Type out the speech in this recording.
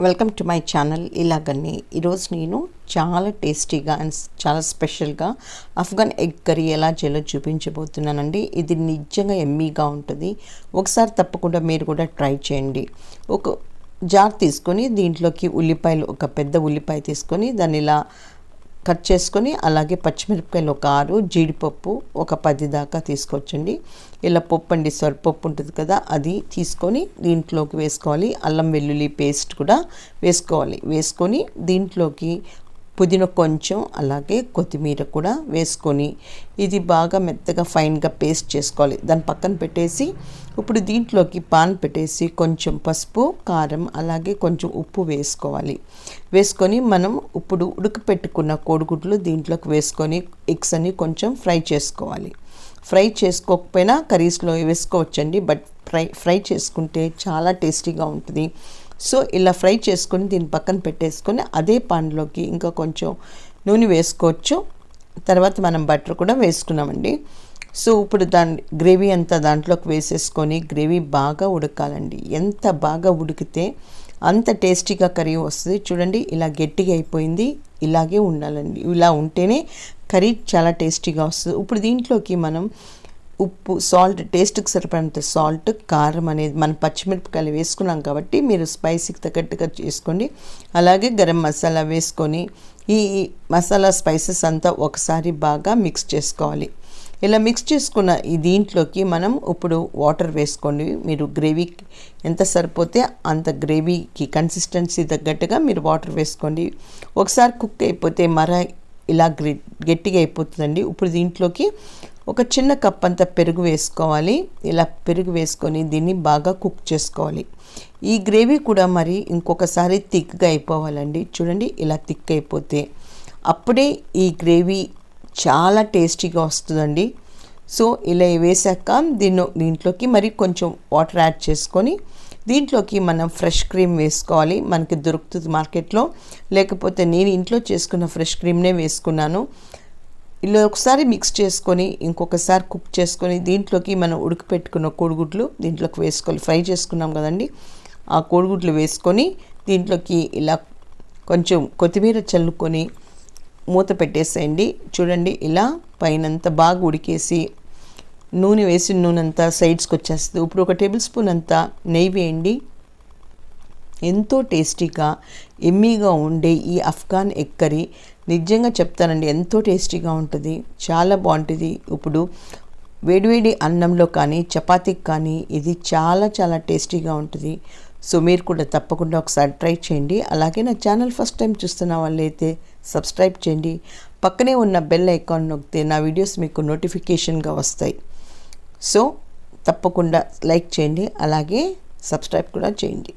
Welcome to my channel. ఇలాగని ఈరోజు నేను చాలా టేస్టీగా అండ్ చాలా స్పెషల్గా ఆఫ్ఘన్ ఎగ్ కర్రీ ఎలా చేయాలో చూపించబోతున్నానండి. ఇది నిజంగా ఎమ్మీగా ఉంటుంది. ఒకసారి తప్పకుండా మీరు కూడా ట్రై చేయండి. ఒక జార్ తీసుకొని దీంట్లోకి ఉల్లిపాయలు, ఒక పెద్ద ఉల్లిపాయ తీసుకొని దాన్ని ఇలా కట్ చేసుకొని, అలాగే పచ్చిమిరపకాయలు ఒక 6, జీడిపప్పు ఒక 10 దాకా తీసుకొచ్చండి. ఇలా పప్పు అండి, సొరపప్పు ఉంటుంది కదా, అది తీసుకొని దీంట్లోకి వేసుకోవాలి. అల్లం వెల్లుల్లి పేస్ట్ కూడా వేసుకొని దీంట్లోకి పుదీనా కొంచెం, అలాగే కొత్తిమీర కూడా వేసుకొని ఇది బాగా మెత్తగా ఫైన్గా పేస్ట్ చేసుకోవాలి. దాన్ని పక్కన పెట్టేసి ఇప్పుడు దీంట్లోకి పాన్ పెట్టేసి కొంచెం పసుపు, కారం, అలాగే కొంచెం ఉప్పు వేసుకొని మనం ఇప్పుడు ఉడకపెట్టుకున్న కోడిగుడ్లు దీంట్లోకి వేసుకొని ఎగ్స్ అని కొంచెం ఫ్రై చేసుకోవాలి. ఫ్రై చేసుకోకపోయినా కర్రీస్లో వేసుకోవచ్చండి, బట్ ఫ్రై చేసుకుంటే చాలా టేస్టీగా ఉంటుంది. సో ఇలా ఫ్రై చేసుకొని దీన్ని పక్కన పెట్టేసుకొని అదే పాన్లోకి ఇంకా కొంచెం నూనె వేసుకోవచ్చు. తర్వాత మనం బటర్ కూడా వేసుకున్నామండి. సో ఇప్పుడు గ్రేవీ అంతా దాంట్లోకి వేసేసుకొని గ్రేవీ బాగా ఉడకాలండి. ఎంత బాగా ఉడికితే అంత టేస్టీగా కర్రీ వస్తుంది. చూడండి, ఇలా గట్టిగా అయిపోయింది. ఇలాగే ఉండాలండి. ఇలా ఉంటేనే కర్రీ చాలా టేస్టీగా వస్తుంది. ఇప్పుడు దీంట్లోకి మనం ఉప్పు, సాల్ట్, టేస్ట్కి సరిపడినంత సాల్ట్, కారం అనేది మనం పచ్చిమిరపకాయలు వేసుకున్నాం కాబట్టి మీరు స్పైసీకి తగ్గట్టుగా చేసుకోండి. అలాగే గరం మసాలా వేసుకొని ఈ మసాలా స్పైసెస్ అంతా ఒకసారి బాగా మిక్స్ చేసుకోవాలి. ఇలా మిక్స్ చేసుకున్న ఈ దీంట్లోకి మనం ఇప్పుడు వాటర్ వేసుకోండి. మీరు గ్రేవీకి ఎంత సరిపోతే అంత గ్రేవీకి కన్సిస్టెన్సీ తగ్గట్టుగా మీరు వాటర్ వేసుకోండి. ఒకసారి కుక్ అయిపోతే ఇలా గట్టిగా అయిపోతుందండి. ఇప్పుడు దీంట్లోకి ఒక చిన్న కప్ అంత పెరుగు వేసుకోవాలి. ఇలా పెరుగు వేసుకొని దీన్ని బాగా కుక్ చేసుకోవాలి. ఈ గ్రేవీ కూడా మరి ఇంకొకసారి థిక్గా అయిపోవాలండి. చూడండి, ఇలా థిక్ అయిపోతే అప్పుడే ఈ గ్రేవీ చాలా టేస్టీగా వస్తుందండి. సో ఇలా వేసాక దీంట్లోకి మరి కొంచెం వాటర్ యాడ్ చేసుకొని దీంట్లోకి మనం ఫ్రెష్ క్రీమ్ వేసుకోవాలి. మనకి దొరుకుతుంది మార్కెట్లో, లేకపోతే నేను ఇంట్లో చేసుకున్న ఫ్రెష్ క్రీమ్నే వేసుకున్నాను. ఇలా ఒకసారి మిక్స్ చేసుకొని ఇంకొకసారి కుక్ చేసుకొని దీంట్లోకి మనం ఉడకపెట్టుకున్న కోడిగుడ్లు దీంట్లోకి వేసుకోవాలి. ఫ్రై చేసుకున్నాం కదండి, ఆ కోడిగుడ్లు వేసుకొని దీంట్లోకి ఇలా కొంచెం కొత్తిమీర చల్లుకొని మూత పెట్టేసేయండి. చూడండి, ఇలా పైనంతా బాగా ఉడికేసి నూనె వేసిన నూనె అంతా సైడ్స్కి వచ్చేస్తుంది. ఇప్పుడు ఒక టేబుల్ స్పూన్ అంతా నెయ్యి వేయండి. ఎంతో టేస్టీగా ఎమ్మీగా ఉండే ఈ ఆఫ్ఘన్ ఎగ్ కర్రీ నిజంగా చెప్తానండి, ఎంతో టేస్టీగా ఉంటుంది, చాలా బాగుంటుంది. ఇప్పుడు వేడివేడి అన్నంలో కానీ చపాతీకి కానీ ఇది చాలా చాలా టేస్టీగా ఉంటుంది. సో మీరు కూడా తప్పకుండా ఒకసారి ట్రై చేయండి. అలాగే నా ఛానల్ ఫస్ట్ టైం చూస్తున్న వాళ్ళైతే సబ్స్క్రైబ్ చేయండి. పక్కనే ఉన్న బెల్ ఐకాన్ నొక్కితే నా వీడియోస్ మీకు నోటిఫికేషన్గా వస్తాయి. సో తప్పకుండా లైక్ చేయండి, అలాగే సబ్స్క్రైబ్ కూడా చేయండి.